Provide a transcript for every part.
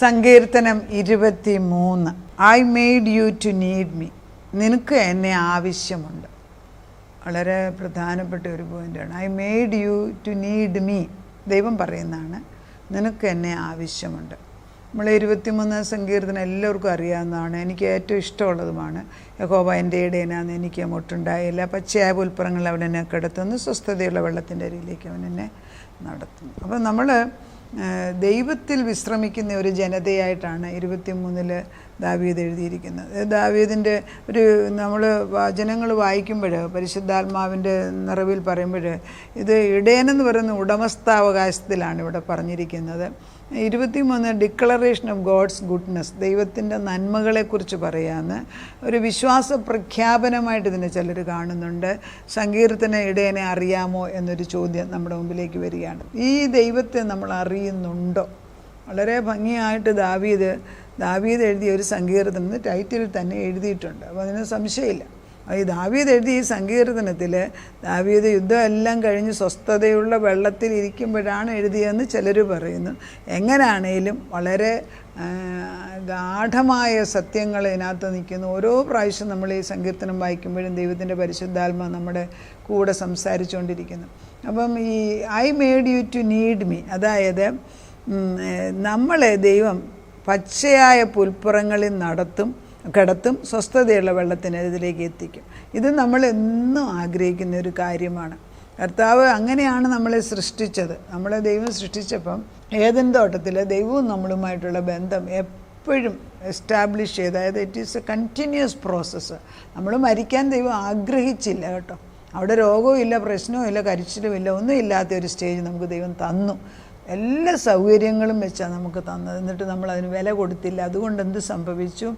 സങ്കീർത്തനം 23. I made you to need me. നിനക്ക് എന്നെ ആവശ്യമുണ്ട്. വളരെ പ്രധാനപ്പെട്ട ഒരു പോയിൻ്റാണ്. I made you to need me. ദൈവം പറയുന്നതാണ്, നിനക്ക് എന്നെ ആവശ്യമുണ്ട്. നമ്മൾ 23 സങ്കീർത്തനം എല്ലാവർക്കും അറിയാവുന്നതാണ്. എനിക്ക് ഏറ്റവും ഇഷ്ടമുള്ളതുമാണ്. യഹോവ എൻ്റെ ഇടയനാന്ന്, എനിക്ക് മുട്ടുണ്ടായില്ല. പച്ചയായ പുൽപ്പുറങ്ങളിൽ അവൻ എന്നെ കിടത്തുന്നു, സ്വസ്ഥതയുള്ള വെള്ളത്തിൻ്റെ അരിയിലേക്ക് അവൻ എന്നെ നടത്തുന്നു. അപ്പം നമ്മൾ ദൈവത്തിൽ വിശ്രമിക്കുന്ന ഒരു ജനതയായിട്ടാണ് 23 ദാവീദ് എഴുതിയിരിക്കുന്നത്. ദാവീദിൻ്റെ ഒരു നമ്മൾ വചനങ്ങൾ വായിക്കുമ്പോൾ പരിശുദ്ധാത്മാവിൻ്റെ നിറവിൽ പറയുമ്പോൾ ഇത് ഇടയനെന്ന് പറയുന്ന ഉടമസ്ഥാവകാശത്തിലാണ് ഇവിടെ പറഞ്ഞിരിക്കുന്നത്. 23 ഡിക്ലറേഷൻ ഓഫ് ഗോഡ്സ് ഗുഡ്നെസ്, ദൈവത്തിൻ്റെ നന്മകളെക്കുറിച്ച് പറയാമെന്ന് ഒരു വിശ്വാസ പ്രഖ്യാപനമായിട്ട് ഇതിനെ ചിലർ കാണുന്നുണ്ട്. സങ്കീർത്തന ഇടയനെ അറിയാമോ എന്നൊരു ചോദ്യം നമ്മുടെ മുമ്പിലേക്ക് വരികയാണ്. ഈ ദൈവത്തെ നമ്മൾ അറിയുന്നുണ്ടോ? വളരെ ഭംഗിയായിട്ട് ദാവീദ് എഴുതിയ ഒരു സങ്കീർത്തനം ടൈറ്റിൽ തന്നെ എഴുതിയിട്ടുണ്ട്. അപ്പോൾ അതിന് സംശയമില്ല. ഈ ദാവീദ് എഴുതിയ ഈ സങ്കീർത്തനത്തിൽ ദാവീദ് യുദ്ധമെല്ലാം കഴിഞ്ഞ് സ്വസ്ഥതയുള്ള വെള്ളത്തിൽ ഇരിക്കുമ്പോഴാണ് എഴുതിയതെന്ന് ചിലർ പറയുന്നു. എങ്ങനെയാണേലും വളരെ ഗാഢമായ സത്യങ്ങൾ ഇതിനകത്ത് നിൽക്കുന്നു. ഓരോ പ്രാവശ്യം നമ്മൾ ഈ സങ്കീർത്തനം വായിക്കുമ്പോഴും ദൈവത്തിൻ്റെ പരിശുദ്ധാത്മ നമ്മുടെ കൂടെ സംസാരിച്ചുകൊണ്ടിരിക്കുന്നു. അപ്പം ഈ I made you to need me, അതായത് നമ്മളെ ദൈവം പച്ചയായ പുൽപ്പുറങ്ങളിൽ കിടത്തും, സ്വസ്ഥതയുള്ള വെള്ളത്തിനരികിലേക്ക് എത്തിക്കും. ഇത് നമ്മൾ എന്നും ആഗ്രഹിക്കുന്ന ഒരു കാര്യമാണ്. കർത്താവ് അങ്ങനെയാണ് നമ്മളെ സൃഷ്ടിച്ചത്. നമ്മളെ ദൈവം സൃഷ്ടിച്ചപ്പം ഏദൻ തോട്ടത്തിൽ ദൈവവും നമ്മളുമായിട്ടുള്ള ബന്ധം എപ്പോഴും എസ്റ്റാബ്ലിഷ് ചെയ്ത്, അതായത് it is A continuous process. നമ്മൾ മരിക്കാൻ ദൈവം ആഗ്രഹിച്ചില്ല കേട്ടോ. അവിടെ രോഗവും ഇല്ല, പ്രശ്നവും ഇല്ല, കരിച്ചിലും ഇല്ല, ഒന്നും ഇല്ലാത്ത ഒരു സ്റ്റേജ് നമുക്ക് ദൈവം തന്നു. എല്ലാ സൗകര്യങ്ങളും വെച്ചാണ് നമുക്ക് തന്നത്. എന്നിട്ട് നമ്മൾ അതിന് വില കൊടുത്തില്ല. അതുകൊണ്ട് എന്ത് സംഭവിച്ചു?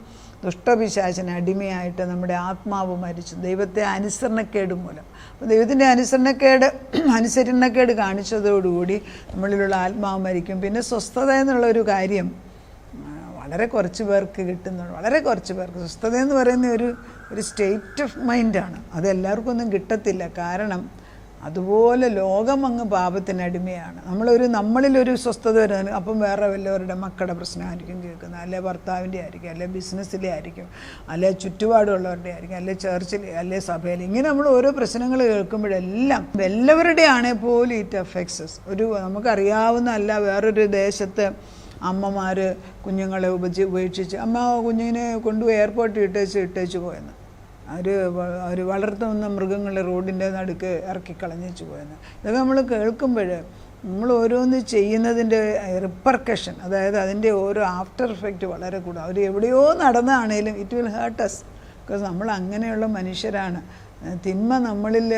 ദുഷ്ടപിശാചിന് അടിമയായിട്ട് നമ്മുടെ ആത്മാവ് മരിച്ചു, ദൈവത്തെ അനുസരണക്കേട് മൂലം. അപ്പോൾ ദൈവത്തിൻ്റെ അനുസരണക്കേട് കാണിച്ചതോടുകൂടി നമ്മളിലുള്ള ആത്മാവ് മരിക്കും. പിന്നെ സ്വസ്ഥത എന്നുള്ളൊരു കാര്യം വളരെ കുറച്ച് പേർക്ക് കിട്ടുന്നുള്ളൂ. വളരെ കുറച്ച് പേർക്ക് സ്വസ്ഥത എന്ന് പറയുന്ന ഒരു സ്റ്റേറ്റ് ഓഫ് മൈൻഡാണ്. അതെല്ലാവർക്കും ഒന്നും കിട്ടത്തില്ല. കാരണം അതുപോലെ ലോകം അങ്ങ് പാപത്തിനടിമയാണ്. നമ്മളിലൊരു സ്വസ്ഥത വരുന്നത് അപ്പം വേറെ വല്ലവരുടെ മക്കളുടെ പ്രശ്നമായിരിക്കും കേൾക്കുന്നത്, അല്ലെ ഭർത്താവിൻ്റെ ആയിരിക്കും, അല്ലെ ബിസിനസ്സിലെ ആയിരിക്കും, അല്ലെ ചുറ്റുപാടുള്ളവരുടെ ആയിരിക്കും, അല്ലെ ചർച്ചിൽ, അല്ലെ സഭയിൽ. ഇങ്ങനെ നമ്മൾ ഓരോ പ്രശ്നങ്ങൾ കേൾക്കുമ്പോഴെല്ലാം എല്ലാവരുടെ ആണെങ്കിൽ പോലും ഇറ്റ് അഫക്ട്സ്. നമുക്കറിയാവുന്ന വേറൊരു ദേശത്ത് അമ്മമാർ കുഞ്ഞുങ്ങളെ ഉപേക്ഷിച്ച് കുഞ്ഞിനെ കൊണ്ടുപോയി എയർപോർട്ടിൽ ഇട്ടേച്ച് പോയെന്ന്. അവർ വളർത്തുന്ന മൃഗങ്ങളെ റോഡിൻ്റെ നടുക്ക് ഇറക്കിക്കളഞ്ഞേച്ച് പോയെന്ന്. ഇതൊക്കെ നമ്മൾ കേൾക്കുമ്പോൾ നമ്മൾ ഓരോന്ന് ചെയ്യുന്നതിൻ്റെ റിപ്പർക്കഷൻ, അതായത് അതിൻ്റെ ഓരോ ആഫ്റ്റർ എഫക്റ്റ് വളരെ കൂടുതൽ. അവർ എവിടെയോ നടന്നാണേലും it will hurt us. Because നമ്മൾ അങ്ങനെയുള്ള മനുഷ്യരാണ്. തിന്മ നമ്മളിൽ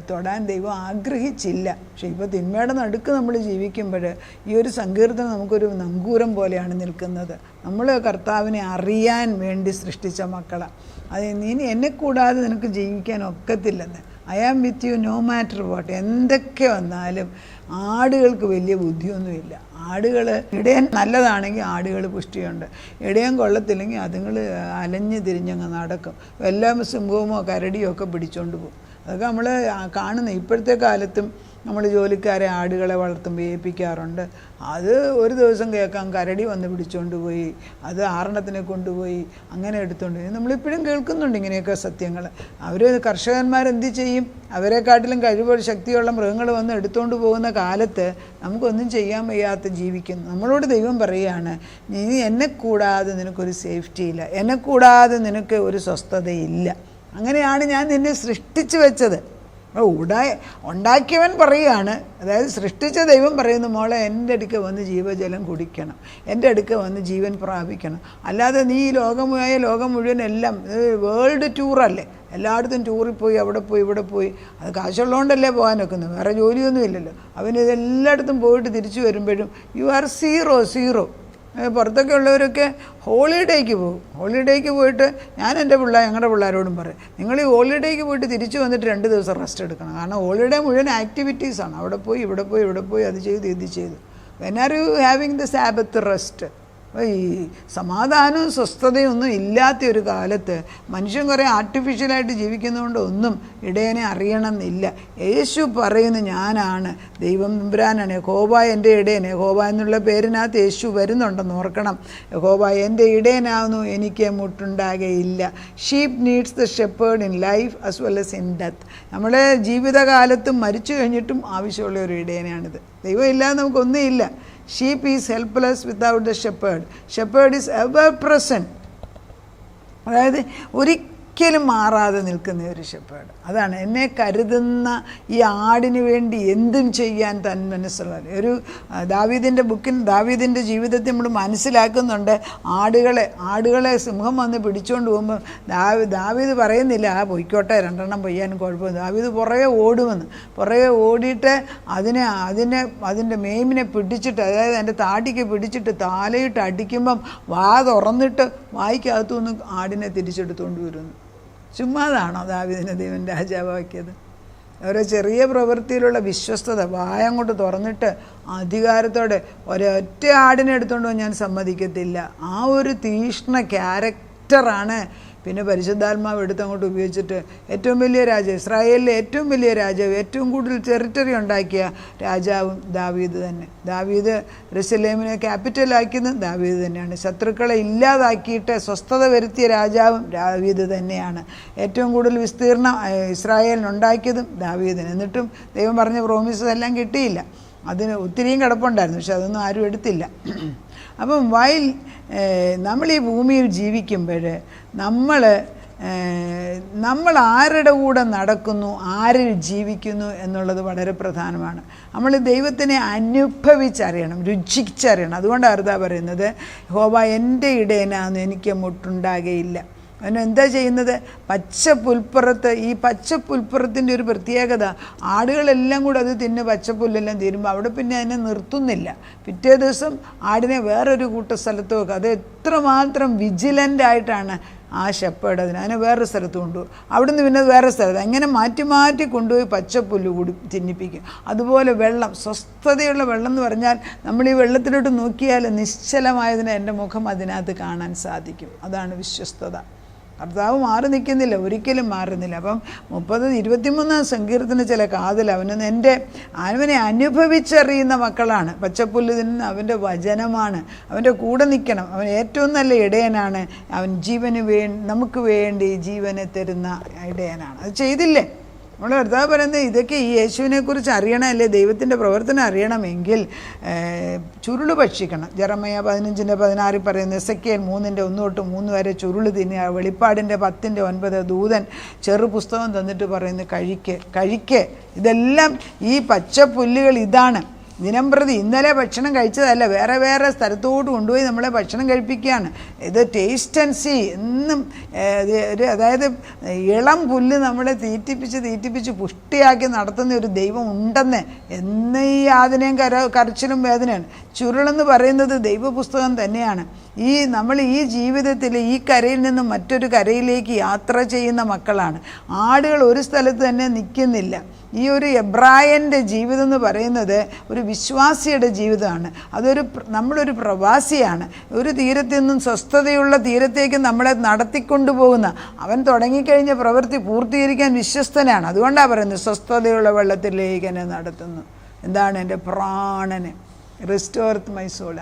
തൊടാൻ ദൈവം ആഗ്രഹിച്ചില്ല. പക്ഷേ ഇപ്പോൾ തിന്മയുടെ നടുക്ക് നമ്മൾ ജീവിക്കുമ്പോൾ ഈ ഒരു സങ്കീർത്തനം നമുക്കൊരു നങ്കൂരം പോലെയാണ് നിൽക്കുന്നത്. നമ്മൾ കർത്താവിനെ അറിയാൻ വേണ്ടി സൃഷ്ടിച്ച മക്കളാണ്. നീ എന്നെ കൂടാതെ നിനക്ക് ജീവിക്കാൻ ഒക്കത്തില്ലെന്ന്. I am with you no matter what. എന്തൊക്കെ വന്നാലും ആടുകൾക്ക് വലിയ ബുദ്ധിയൊന്നുമില്ല. ഇടയൻ നല്ലതാണെങ്കിൽ ആടുകൾ പുഷ്ടിയുണ്ട്, ഇടയൻ കൊള്ളത്തില്ലെങ്കിൽ അതുങ്ങൾ അലഞ്ഞ് തിരിഞ്ഞങ്ങ് നടക്കും. എല്ലാം സിംഹമോ കരടിയോ ഒക്കെ പിടിച്ചുകൊണ്ട് പോകും. അതൊക്കെ നമ്മൾ കാണുന്ന ഇപ്പോഴത്തെ കാലത്തും നമ്മൾ ജോലിക്കാരെ ആടുകളെ വളർത്തുമ്പോൾ ഏൽപ്പിക്കാറുണ്ട്. അത് ഒരു ദിവസം കേൾക്കാം കരടി വന്ന് പിടിച്ചുകൊണ്ട് പോയി, അത് 6 കൊണ്ടുപോയി, അങ്ങനെ എടുത്തുകൊണ്ട് പോയി. നമ്മളിപ്പോഴും കേൾക്കുന്നുണ്ട് ഇങ്ങനെയൊക്കെ സത്യങ്ങൾ. കർഷകന്മാരെന്ത് ചെയ്യും? അവരെക്കാട്ടിലും ശക്തിയുള്ള മൃഗങ്ങൾ വന്ന് എടുത്തുകൊണ്ട് പോകുന്ന കാലത്ത് നമുക്കൊന്നും ചെയ്യാൻ വയ്യാത്ത ജീവിക്കുന്നു. നമ്മളോട് ദൈവം പറയുകയാണ്, നീ എന്നെ കൂടാതെ നിനക്കൊരു സേഫ്റ്റി ഇല്ല, എന്നെ കൂടാതെ നിനക്ക് ഒരു സ്വസ്ഥതയില്ല. അങ്ങനെയാണ് ഞാൻ നിന്നെ സൃഷ്ടിച്ചു വെച്ചത്. ഉണ്ടാക്കിയവൻ പറയുകയാണ്, അതായത് സൃഷ്ടിച്ച ദൈവം പറയുന്നു, മോളെ എൻ്റെ അടുക്ക വന്ന് ജീവജലം കുടിക്കണം, എൻ്റെ അടുക്ക വന്ന് ജീവൻ പ്രാപിക്കണം. അല്ലാതെ നീ ലോകം മുഴുവൻ എല്ലാം വേൾഡ് ടൂറല്ലേ, എല്ലായിടത്തും ടൂറിൽ പോയി, അവിടെ പോയി, ഇവിടെ പോയി. അത് കാശുള്ളതുകൊണ്ടല്ലേ പോകാൻ വെക്കുന്നത്, വേറെ ജോലിയൊന്നും ഇല്ലല്ലോ. ഇതെല്ലായിടത്തും പോയിട്ട് തിരിച്ചു വരുമ്പോഴും യു ആർ സീറോ. പുറത്തൊക്കെ ഉള്ളവരൊക്കെ ഹോളിഡേക്ക് പോകും. ഹോളിഡേക്ക് പോയിട്ട് ഞങ്ങളുടെ പിള്ളേരോടും പറയും, നിങ്ങൾ ഈ ഹോളിഡേക്ക് പോയിട്ട് തിരിച്ചു വന്നിട്ട് 2 ദിവസം റെസ്റ്റ് എടുക്കണം. കാരണം ഹോളിഡേ മുഴുവൻ ആക്ടിവിറ്റീസാണ്. അവിടെ പോയി, ഇവിടെ പോയി, അത് ചെയ്തു, ഇത് ചെയ്തു. When are you having the Sabbath rest? അപ്പോൾ ഈ സമാധാനവും സ്വസ്ഥതയും ഒന്നും ഇല്ലാത്ത ഒരു കാലത്ത് മനുഷ്യൻ കുറേ ആർട്ടിഫിഷ്യലായിട്ട് ജീവിക്കുന്നതുകൊണ്ട് ഒന്നും ഇടയനെ അറിയണമെന്നില്ല. യേശു പറയുന്നു, ഞാനാണ് ദൈവം തമ്പുരാനാണ്, യഹോവ എൻ്റെ ഇടയൻ. യഹോവ എന്നുള്ള പേരിനകത്ത് യേശു വരുന്നുണ്ടെന്ന് ഓർക്കണം. യഹോവ എൻ്റെ ഇടയനാവുന്നു, എനിക്ക് മുട്ടുണ്ടാകുകയില്ല. Sheep needs the shepherd in life as well as in death. നമ്മുടെ ജീവിതകാലത്തും മരിച്ചു കഴിഞ്ഞിട്ടും ആവശ്യമുള്ള ഒരു ഇടയനാണിത്. ദൈവം ഇല്ലാതെ നമുക്കൊന്നുമില്ല. Sheep is helpless without the shepherd. Shepherd is ever present. അതായത് ഒരിക്കലും മാറാതെ നിൽക്കുന്ന ഒരു ഷെപ്പേർഡ്. അതാണ് എന്നെ കരുതുന്ന ഈ ആടിന് വേണ്ടി എന്തും ചെയ്യാൻ തൻ മനസ്സുള്ള ഒരു ദാവീദിൻ്റെ ജീവിതത്തിൽ നമ്മൾ മനസ്സിലാക്കുന്നുണ്ട്. ആടുകളെ സിംഹം വന്ന് പിടിച്ചുകൊണ്ട് പോകുമ്പോൾ ദാവീദ് പറയുന്നില്ല, പൊയ്ക്കോട്ടെ, 2 പൊയ്യാനും കുഴപ്പമില്ല. ദാവീദ് പുറകെ ഓടുമെന്ന്. പുറകെ ഓടിയിട്ട് അതിൻ്റെ മേമിനെ പിടിച്ചിട്ട്, അതായത് എൻ്റെ താടിക്ക് പിടിച്ചിട്ട് താലയിട്ട് അടിക്കുമ്പം വാ തുറന്നിട്ട് വായിക്കകത്തുനിന്ന് ആടിനെ തിരിച്ചെടുത്തുകൊണ്ട് വരുന്നു. ചുമ്മാതാണോ ദാവീദിനെ ദൈവം രാജാവാക്കിയത്? ഓരോ ചെറിയ പ്രവൃത്തിയിലുള്ള വിശ്വസ്തത, വായം കൊണ്ട് തുറന്നിട്ട് അധികാരത്തോടെ ഒരൊറ്റ ആടിനെ എടുത്തുകൊണ്ട് ഞാൻ സമ്മതിക്കത്തില്ല. ആ ഒരു തീഷ്ണ ക്യാരക്ടറാണ് പിന്നെ പരിശുദ്ധാത്മാവ് എടുത്തങ്ങോട്ട് ഉപയോഗിച്ചിട്ട് ഏറ്റവും വലിയ രാജാവ്, ഇസ്രായേലിലെ ഏറ്റവും വലിയ രാജാവ്, ഏറ്റവും കൂടുതൽ ടെറിട്ടറി ഉണ്ടാക്കിയ രാജാവും ദാവീദ് തന്നെ. ദാവീദ് യെരൂശലേമിനെ ക്യാപിറ്റലാക്കിയത് ദാവീദ് തന്നെയാണ്. ശത്രുക്കളെ ഇല്ലാതാക്കിയിട്ട് സ്വസ്ഥത വരുത്തിയ രാജാവും ദാവീദ് തന്നെയാണ്. ഏറ്റവും കൂടുതൽ വിസ്തീർണം ഇസ്രായേലിനുണ്ടാക്കിയതും ദാവീദിന്. എന്നിട്ടും ദൈവം പറഞ്ഞ പ്രോമിസസ് എല്ലാം കിട്ടിയില്ല. അതിന് ഒത്തിരിയും കിടപ്പുണ്ടായിരുന്നു, പക്ഷെ അതൊന്നും ആരും എടുത്തില്ല. അപ്പം നമ്മൾ ഈ ഭൂമിയിൽ ജീവിക്കുമ്പോൾ നമ്മൾ ആരുടെ കൂടെ നടക്കുന്നു, ആരിൽ ജീവിക്കുന്നു എന്നുള്ളത് വളരെ പ്രധാനമാണ്. നമ്മൾ ദൈവത്തിനെ അനുഭവിച്ചറിയണം, രുചിച്ചറിയണം. അതുകൊണ്ടാണ് അതാ പറയുന്നത്, യഹോവ എൻ്റെ ഇടയനാകുന്നു, എനിക്ക് മുട്ടുണ്ടാകുകയില്ല. അവൻ എന്താ ചെയ്യുന്നത്? പച്ചപ്പുൽപ്പുറത്ത്, ഈ പച്ചപ്പുൽപ്പുറത്തിൻ്റെ ഒരു പ്രത്യേകത, ആടുകളെല്ലാം കൂടെ അത് തിന്ന് പച്ചപ്പുല്ലെല്ലാം തീരുമ്പോൾ അവിടെ പിന്നെ അതിനെ നിർത്തുന്നില്ല. പിറ്റേ ദിവസം ആടിനെ വേറൊരു സ്ഥലത്ത് വെക്കുക. അത് എത്രമാത്രം വിജിലൻ്റായിട്ടാണ് ആ ഷെപ്പേർഡ് അതിനെ വേറൊരു സ്ഥലത്ത് കൊണ്ടുപോകും. അവിടുന്ന് പിന്നെ വേറെ സ്ഥലത്ത് അങ്ങനെ മാറ്റി കൊണ്ടുപോയി പച്ചപ്പുല്ല് കൂടി തിന്നിപ്പിക്കും. അതുപോലെ വെള്ളം, സ്വസ്ഥതയുള്ള വെള്ളം എന്ന് പറഞ്ഞാൽ നമ്മൾ ഈ വെള്ളത്തിലോട്ട് നോക്കിയാൽ നിശ്ചലമായതിന് എൻ്റെ മുഖം അതിനകത്ത് കാണാൻ സാധിക്കും. അതാണ് വിശ്വസ്തത. കർത്താവ് മാറി നിൽക്കുന്നില്ല, ഒരിക്കലും മാറുന്നില്ല. അപ്പം 23 സങ്കീർത്തന ചില കാതിൽ അവനെ അനുഭവിച്ചറിയുന്ന മക്കളാണ്. പച്ചപ്പുല്ല് തിന്നുന്ന അവൻ്റെ വചനമാണ്. അവൻ്റെ കൂടെ നിൽക്കണം. അവൻ ഏറ്റവും നല്ല ഇടയനാണ്. അവൻ നമുക്ക് വേണ്ടി ജീവനെ തരുന്ന ഇടയനാണ്. അത് ചെയ്തില്ലേ? നമ്മൾ കർത്താവ് പറയുന്നത് ഇതൊക്കെ ഈ യേശുവിനെക്കുറിച്ച് അറിയണമല്ലേ, ദൈവത്തിൻ്റെ പ്രവർത്തനം അറിയണമെങ്കിൽ ചുരുള് ഭക്ഷിക്കണം. ജെറമയ്യ 15:16 പറയുന്നത്, എസെക്കിയേൽ 3:1-3 വരെ ചുരുള് തിന്നുക. വെളിപ്പാടിൻ്റെ 10:9 ദൂതൻ ചെറു പുസ്തകം തന്നിട്ട് പറയുന്നത് കഴിക്ക്. ഇതെല്ലാം ഈ പച്ച പുല്ലുകൾ ഇതാണ്. ദിനംപ്രതി ഇന്നലെ ഭക്ഷണം കഴിച്ചതല്ല, വേറെ സ്ഥലത്തോട്ട് കൊണ്ടുപോയി നമ്മളെ ഭക്ഷണം കഴിപ്പിക്കുകയാണ്. ഇത് ടേസ്റ്റ് ആൻഡ് സീ എന്നും അതായത് ഇളം പുല്ല് നമ്മളെ തീറ്റിപ്പിച്ച് പുഷ്ടിയാക്കി നടത്തുന്ന ഒരു ദൈവം ഉണ്ടെന്ന് എന്ന് ഈ യാതനയും കരച്ചിലും വേദനയാണ്. ചുരുളെന്ന് പറയുന്നത് ദൈവപുസ്തകം തന്നെയാണ്. നമ്മൾ ഈ ജീവിതത്തിൽ ഈ കരയിൽ നിന്നും മറ്റൊരു കരയിലേക്ക് യാത്ര ചെയ്യുന്ന മക്കളാണ്. ആടുകൾ ഒരു സ്ഥലത്ത് തന്നെ നിൽക്കുന്നില്ല. ഈ ഒരു എബ്രായൻ്റെ ജീവിതം എന്ന് പറയുന്നത് ഒരു വിശ്വാസിയുടെ ജീവിതമാണ്. നമ്മളൊരു പ്രവാസിയാണ്. ഒരു തീരത്തിൽ നിന്നും സ്വസ്ഥതയുള്ള തീരത്തേക്ക് നമ്മളെ നടത്തിക്കൊണ്ടുപോകുന്ന, അവൻ തുടങ്ങിക്കഴിഞ്ഞ പ്രവൃത്തി പൂർത്തീകരിക്കാൻ വിശ്വസ്തനാണ്. അതുകൊണ്ടാണ് പറയുന്നത്, സ്വസ്ഥതയുള്ള വെള്ളത്തിലേക്ക് എന്നെ നടത്തുന്നു. എന്താണ്? എൻ്റെ പ്രാണനെ റിസ്റ്റോർത്ത് മൈ സോൾ.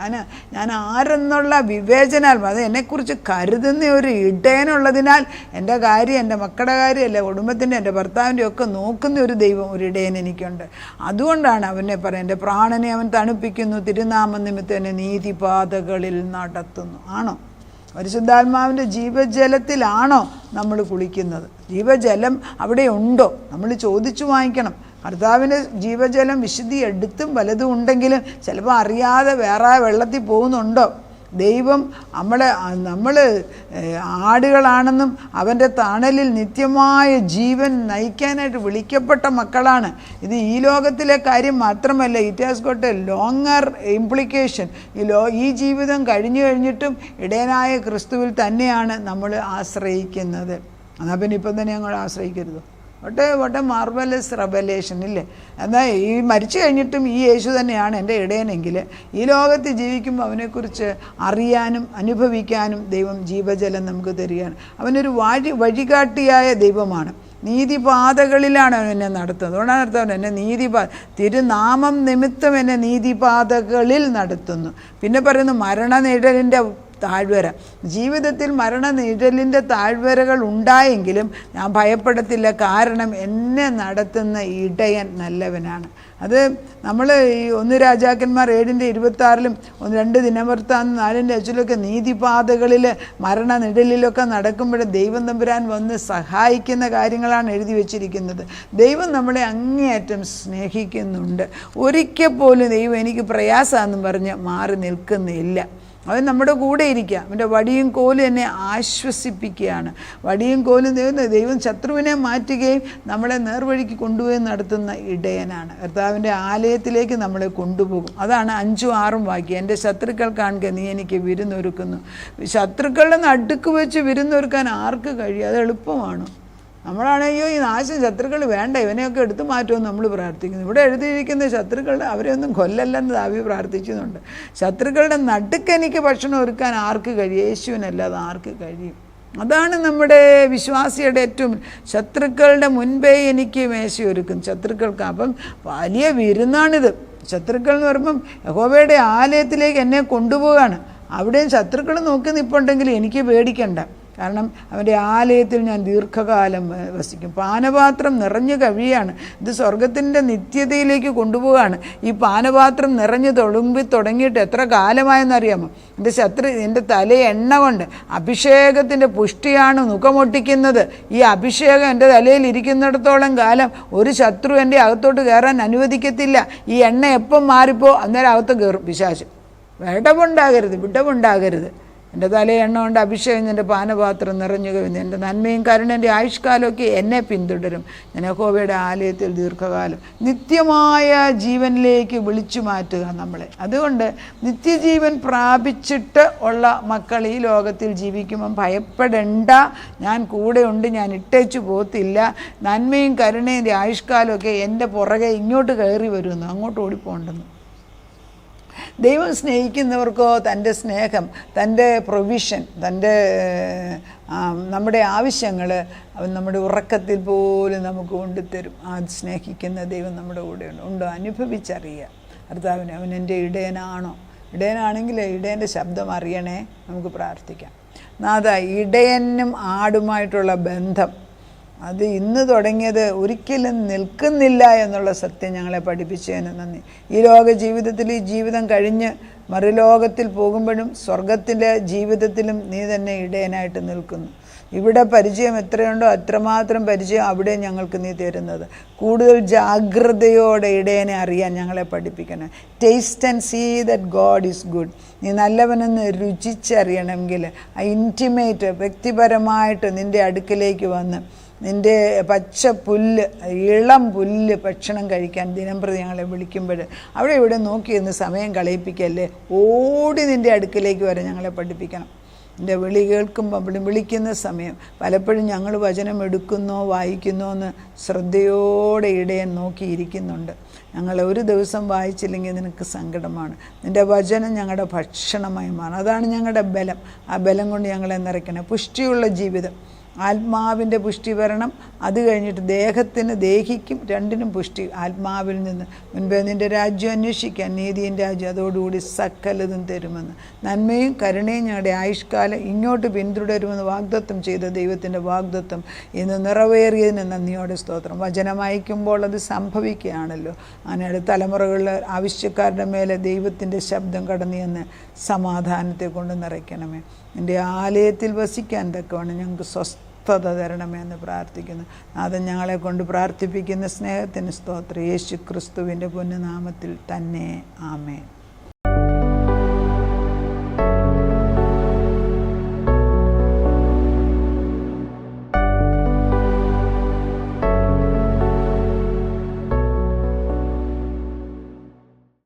ഞാൻ ആരെന്നുള്ള വിവേചനാൽ, അത് എന്നെക്കുറിച്ച് കരുതുന്ന ഒരു ഇടയനുള്ളതിനാൽ എൻ്റെ കാര്യം, എൻ്റെ മക്കളുടെ കാര്യം, എൻ്റെ കുടുംബത്തിൻ്റെ, എൻ്റെ ഭർത്താവിൻ്റെ ഒക്കെ നോക്കുന്ന ഒരു ദൈവം, ഒരു ഇടയൻ എനിക്കുണ്ട്. അതുകൊണ്ടാണ് അവനെ പറയാം, എൻ്റെ പ്രാണനെ അവൻ തണുപ്പിക്കുന്നു, തിരുനാമ നിമിത്തം എന്നെ നീതിപാതകളിൽ നടത്തുന്നു. ആണോ? പരിശുദ്ധാത്മാവിൻ്റെ ജീവജലത്തിലാണോ നമ്മൾ കുളിക്കുന്നത്? ജീവജലം അവിടെ ഉണ്ടോ? നമ്മൾ ചോദിച്ചു വാങ്ങിക്കണം. കർത്താവിൻ്റെ ജീവജലം വിശുദ്ധി എടുത്തും വലതും ഉണ്ടെങ്കിലും ചിലപ്പോൾ അറിയാതെ വേറെ വെള്ളത്തിൽ പോകുന്നുണ്ടോ? ദൈവം നമ്മൾ ആടുകളാണെന്നും അവൻ്റെ തണലിൽ നിത്യമായ ജീവൻ നയിക്കാനായിട്ട് വിളിക്കപ്പെട്ട മക്കളാണ്. ഇത് ഈ ലോകത്തിലെ കാര്യം മാത്രമല്ല, it has got A longer implication. ഈ ജീവിതം കഴിഞ്ഞിട്ടും ഇടയനായ ക്രിസ്തുവിൽ തന്നെയാണ് നമ്മൾ ആശ്രയിക്കുന്നത്. എന്നാൽ പിന്നെ ഇപ്പം തന്നെ ഞങ്ങൾ ആശ്രയിക്കരുത്. വട്ട് എ മാർവലസ് റെവലേഷൻ ഇല്ലേ. എന്നാൽ ഈ മരിച്ചു കഴിഞ്ഞിട്ടും ഈ യേശു തന്നെയാണ് എൻ്റെ ഇടയനെങ്കിൽ ഈ ലോകത്ത് ജീവിക്കുമ്പോൾ അവനെക്കുറിച്ച് അറിയാനും അനുഭവിക്കാനും ദൈവം ജീവജലം നമുക്ക് തരികയാണ്. അവനൊരു വഴികാട്ടിയായ ദൈവമാണ്. നീതിപാതകളിലാണ് അവൻ എന്നെ നടത്തുന്നത്. അതുകൊണ്ടാണ് നടത്തുന്നത് എന്നെ തിരുനാമം നിമിത്തം എന്നെ നീതിപാതകളിൽ നടത്തുന്നു. പിന്നെ പറയുന്നു മരണനിഴലിൻ്റെ താഴ്വര. ജീവിതത്തിൽ മരണനിഴലിൻ്റെ താഴ്വരകൾ ഉണ്ടായെങ്കിലും ഞാൻ ഭയപ്പെടത്തില്ല, കാരണം എന്നെ നടത്തുന്ന ഇടയൻ നല്ലവനാണ്. അത് നമ്മൾ ഈ 1 രാജാക്കന്മാർ 7:26 2 ദിനവൃത്താന്തം 4:5 നീതിപാതകളിൽ മരണനിഴലിലൊക്കെ നടക്കുമ്പോൾ ദൈവം തമ്പുരാൻ വന്ന് സഹായിക്കുന്ന കാര്യങ്ങളാണ് എഴുതി വച്ചിരിക്കുന്നത്. ദൈവം നമ്മളെ അങ്ങേയറ്റം സ്നേഹിക്കുന്നുണ്ട്. ഒരിക്കൽ പോലും ദൈവം എനിക്ക് പ്രയാസമാണെന്നും പറഞ്ഞ് മാറി നിൽക്കുന്നില്ല. അവൻ നമ്മുടെ കൂടെ ഇരിക്കുക. അവൻ്റെ വടിയും കോലും എന്നെ ആശ്വസിപ്പിക്കുകയാണ്. വടിയും കോലും ദൈവം ശത്രുവിനെ മാറ്റുകയും നമ്മളെ നേർവഴിക്ക് കൊണ്ടുപോയി നടത്തുന്ന ഇടയനാണ്. കർത്താവിൻ്റെ ആലയത്തിലേക്ക് നമ്മളെ കൊണ്ടുപോകും. അതാണ് 5ഉം 6ഉം വാക്യം. എൻ്റെ ശത്രുക്കൾ കാണുക നീ എനിക്ക് വിരുന്നൊരുക്കുന്നു. ശത്രുക്കളുടെ നടുക്ക് വെച്ച് വിരുന്നൊരുക്കാൻ ആർക്ക് കഴിയും? അത് എളുപ്പമാണ്. നമ്മളാണെയോ ഈ നാശം ശത്രുക്കൾ വേണ്ട, ഇവനെയൊക്കെ എടുത്തു മാറ്റുമെന്ന് നമ്മൾ പ്രാർത്ഥിക്കുന്നു. ഇവിടെ എഴുതിയിരിക്കുന്ന ശത്രുക്കളുടെ അവരെയൊന്നും കൊല്ലല്ലെന്ന് ദാവീദ് പ്രാർത്ഥിക്കുന്നുണ്ട്. ശത്രുക്കളുടെ നടുക്ക് എനിക്ക് ഭക്ഷണം ഒരുക്കാൻ ആർക്ക് കഴിയും? യേശുവിനല്ലാതെ ആർക്ക് കഴിയും? അതാണ് നമ്മുടെ വിശ്വാസിയുടെ ഏറ്റവും. ശത്രുക്കളുടെ മുൻപേ എനിക്ക് മേശ ഒരുക്കും. ശത്രുക്കൾക്ക് അപ്പം വലിയ വിരുന്നാണിത്. ശത്രുക്കൾ എന്ന് പറയുമ്പം യഹോവയുടെ ആലയത്തിലേക്ക് എന്നെ കൊണ്ടുപോവുകയാണ്. അവിടെയും ശത്രുക്കൾ നോക്കി നിൽപ്പുണ്ടെങ്കിൽ എനിക്ക് പേടിക്കണ്ട, കാരണം അവൻ്റെ ആലയത്തിൽ ഞാൻ ദീർഘകാലം വസിക്കും. പാനപാത്രം നിറഞ്ഞു കഴിയാണ്. ഇത് സ്വർഗത്തിൻ്റെ നിത്യതയിലേക്ക് കൊണ്ടുപോവുകയാണ്. ഈ പാനപാത്രം നിറഞ്ഞു തുടങ്ങിയിട്ട് എത്ര കാലമായെന്നറിയാമോ? എൻ്റെ തലയെ എണ്ണ കൊണ്ട് അഭിഷേകത്തിൻ്റെ പുഷ്ടിയാണ് മുഖമൊട്ടിക്കുന്നത്. ഈ അഭിഷേകം എൻ്റെ തലയിൽ ഇരിക്കുന്നിടത്തോളം കാലം ഒരു ശത്രു എൻ്റെ അകത്തോട്ട് കയറാൻ അനുവദിക്കത്തില്ല. ഈ എണ്ണ എപ്പം മാറിപ്പോ അന്നേരം അകത്ത് കയറും പിശാച്. വിടവുണ്ടാകരുത്. എൻ്റെ തലയെ എണ്ണ കൊണ്ട് അഭിഷേകം എൻ്റെ പാനപാത്രം നിറഞ്ഞു കവിഞ്ഞു. എൻ്റെ നന്മയും കരുണ എൻ്റെ ആയുഷ്കാലമൊക്കെ എന്നെ പിന്തുടരും. ഞാൻ യഹോവയുടെ ആലയത്തിൽ ദീർഘകാലം. നിത്യമായ ജീവനിലേക്ക് വിളിച്ചു മാറ്റുക നമ്മളെ. അതുകൊണ്ട് നിത്യജീവൻ പ്രാപിച്ചിട്ട് ഉള്ള മക്കൾ ഈ ലോകത്തിൽ ജീവിക്കുമ്പം ഭയപ്പെടേണ്ട, ഞാൻ കൂടെ ഉണ്ട്, ഞാൻ ഇട്ടേച്ചു പോകത്തില്ല. നന്മയും കരുണയും എൻ്റെ ആയുഷ്കാലമൊക്കെ എൻ്റെ പുറകെ ഇങ്ങോട്ട് കയറി വരുമെന്ന്, അങ്ങോട്ട് ഓടിപ്പോണ്ടെന്ന്. ദൈവം സ്നേഹിക്കുന്നവർക്കോ തൻ്റെ സ്നേഹം, തൻ്റെ പ്രൊവിഷൻ, നമ്മുടെ ആവശ്യങ്ങൾ അവൻ നമ്മുടെ ഉറക്കത്തിൽ പോലും നമുക്ക് കൊണ്ടുതരും. ആ സ്നേഹിക്കുന്ന ദൈവം നമ്മുടെ കൂടെ ഉണ്ടോ അനുഭവിച്ചറിയുക. കർത്താവിന് അവൻ എൻ്റെ ഇടയനാണോ? ഇടയനാണെങ്കിൽ ഇടയൻ്റെ ശബ്ദം അറിയണേ. നമുക്ക് പ്രാർത്ഥിക്കാം. നാഥ, ഇടയനും ആടുമായിട്ടുള്ള ബന്ധം അത് ഇന്ന് തുടങ്ങിയത് ഒരിക്കലും നിൽക്കുന്നില്ല എന്നുള്ള സത്യം ഞങ്ങളെ പഠിപ്പിച്ചതിന് നന്ദി. ഈ ലോക ജീവിതത്തിൽ ഈ ജീവിതം കഴിഞ്ഞ് മറുലോകത്തിൽ പോകുമ്പോഴും സ്വർഗത്തിൻ്റെ ജീവിതത്തിലും നീ തന്നെ ഇടയനായിട്ട് നിൽക്കുന്നു. ഇവിടെ പരിചയം എത്രയുണ്ടോ അത്രമാത്രം പരിചയം അവിടെ ഞങ്ങൾക്ക് നീ തരുന്നത്. കൂടുതൽ ജാഗ്രതയോടെ ഇടയനെ അറിയാൻ ഞങ്ങളെ പഠിപ്പിക്കണം. Taste and see that God is good. നീ നല്ലവനെന്ന് രുചിച്ചറിയണമെങ്കിൽ ആ ഇൻറ്റിമേറ്റ് വ്യക്തിപരമായിട്ട് നിൻ്റെ അടുക്കിലേക്ക് വന്ന് നിൻ്റെ പച്ച പുല്ല്, ഇളം പുല്ല് ഭക്ഷണം കഴിക്കാൻ ദിനംപ്രതി ഞങ്ങളെ വിളിക്കുമ്പോൾ അവിടെ ഇവിടെ നോക്കിയിരുന്ന് സമയം കളയിപ്പിക്കല്ലേ, ഓടി നിൻ്റെ അടുക്കിലേക്ക് വരെ ഞങ്ങളെ പഠിപ്പിക്കണം. എൻ്റെ വിളി കേൾക്കുമ്പോൾ അവിടെ വിളിക്കുന്ന സമയം പലപ്പോഴും ഞങ്ങൾ വചനം എടുക്കുന്നോ വായിക്കുന്നോ എന്ന് ശ്രദ്ധയോടെ ഇടയൻ നോക്കിയിരിക്കുന്നുണ്ട്. ഞങ്ങൾ ഒരു ദിവസം വായിച്ചില്ലെങ്കിൽ നിനക്ക് സങ്കടമാണ്. നിൻ്റെ വചനം ഞങ്ങളുടെ ഭക്ഷണമായി മാറണം. അതാണ് ഞങ്ങളുടെ ബലം. ആ ബലം കൊണ്ട് ഞങ്ങളെ നിറയ്ക്കണം. പുഷ്ടിയുള്ള ജീവിതം, ആത്മാവിൻ്റെ പുഷ്ടി വരണം. അത് കഴിഞ്ഞിട്ട് ദേഹിക്കും രണ്ടിനും പുഷ്ടി ആത്മാവിൽ നിന്ന്. മുൻപേ നിൻ്റെ രാജ്യം അന്വേഷിക്കാൻ, നീതിയും രാജ്യം, അതോടുകൂടി സകലതും തരുമെന്ന്. നന്മയും കരുണയും ഞങ്ങളുടെ ആയുഷ്കാലം ഇങ്ങോട്ട് പിന്തുടരുമെന്ന് വാഗ്ദത്തം ചെയ്ത ദൈവത്തിൻ്റെ വാഗ്ദത്തം ഇന്ന് നിറവേറിയതിന് നന്ദിയോടെ സ്തോത്രം. വചനം അയക്കുമ്പോൾ അത് സംഭവിക്കുകയാണല്ലോ. അങ്ങനെ തലമുറകളിൽ ആവശ്യക്കാരുടെ മേലെ ദൈവത്തിൻ്റെ ശബ്ദം കടന്നു എന്ന് സമാധാനത്തെ കൊണ്ട് നിറയ്ക്കണമേ. എൻ്റെ ആലയത്തിൽ വസിക്കാൻ തക്കവണ്ണം ഞങ്ങൾക്ക് സ്വസ്ഥത തരണമേ എന്ന് പ്രാർത്ഥിക്കുന്നു. അത് ഞങ്ങളെ കൊണ്ട് പ്രാർത്ഥിപ്പിക്കുന്ന സ്നേഹത്തിന് സ്തോത്രം. യേശു ക്രിസ്തുവിൻ്റെ പൊന്നുനാമത്തിൽ തന്നെ. ആമേൻ.